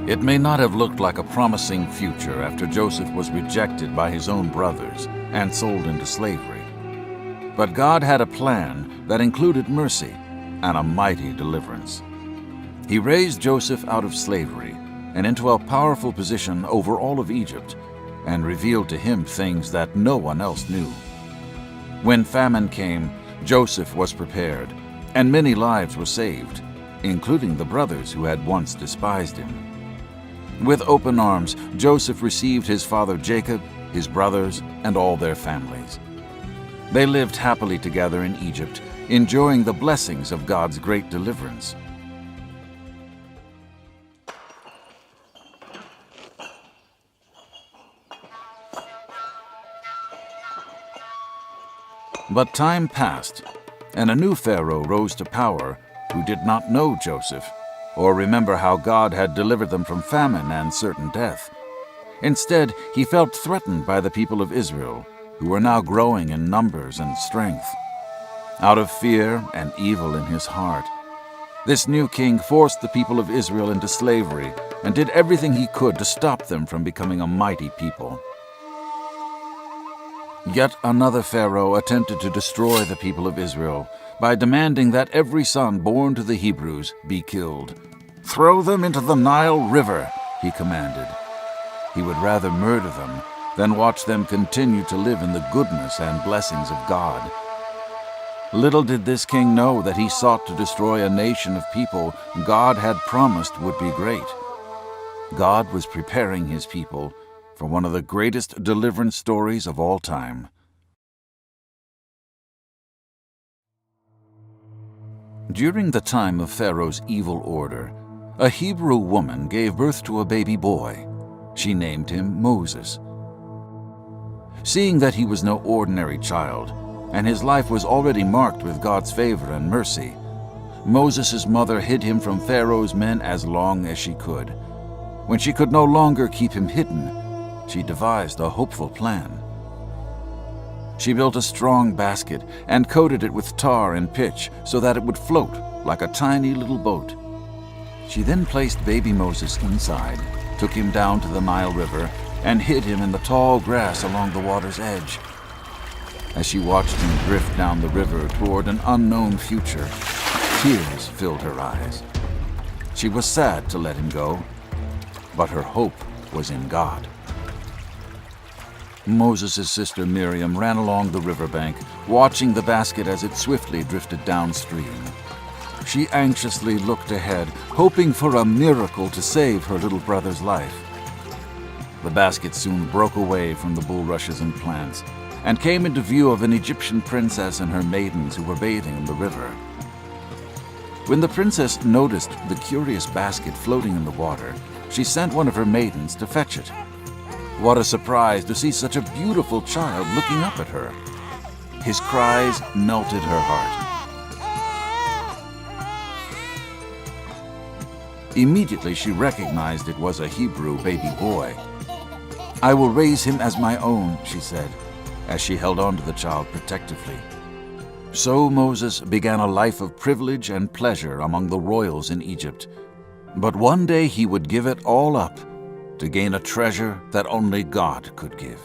It may not have looked like a promising future after Joseph was rejected by his own brothers and sold into slavery. But God had a plan that included mercy and a mighty deliverance. He raised Joseph out of slavery and into a powerful position over all of Egypt, and revealed to him things that no one else knew. When famine came, Joseph was prepared, and many lives were saved, including the brothers who had once despised him. With open arms, Joseph received his father Jacob, his brothers, and all their families. They lived happily together in Egypt, enjoying the blessings of God's great deliverance. But time passed, and a new Pharaoh rose to power who did not know Joseph or remember how God had delivered them from famine and certain death. Instead, he felt threatened by the people of Israel, who were now growing in numbers and strength. Out of fear and evil in his heart, this new king forced the people of Israel into slavery and did everything he could to stop them from becoming a mighty people. Yet another Pharaoh attempted to destroy the people of Israel by demanding that every son born to the Hebrews be killed. "Throw them into the Nile River," he commanded. He would rather murder them than watch them continue to live in the goodness and blessings of God. Little did this king know that he sought to destroy a nation of people God had promised would be great. God was preparing his people for one of the greatest deliverance stories of all time. During the time of Pharaoh's evil order, a Hebrew woman gave birth to a baby boy. She named him Moses. Seeing that he was no ordinary child, and his life was already marked with God's favor and mercy, Moses' mother hid him from Pharaoh's men as long as she could. When she could no longer keep him hidden, she devised a hopeful plan. She built a strong basket and coated it with tar and pitch so that it would float like a tiny little boat. She then placed baby Moses inside, took him down to the Nile River, and hid him in the tall grass along the water's edge. As she watched him drift down the river toward an unknown future, tears filled her eyes. She was sad to let him go, but her hope was in God. Moses' sister Miriam ran along the riverbank, watching the basket as it swiftly drifted downstream. She anxiously looked ahead, hoping for a miracle to save her little brother's life. The basket soon broke away from the bulrushes and plants and came into view of an Egyptian princess and her maidens who were bathing in the river. When the princess noticed the curious basket floating in the water, she sent one of her maidens to fetch it. What a surprise to see such a beautiful child looking up at her. His cries melted her heart. Immediately she recognized it was a Hebrew baby boy. "I will raise him as my own," she said, as she held on to the child protectively. So Moses began a life of privilege and pleasure among the royals in Egypt. But one day he would give it all up to gain a treasure that only God could give.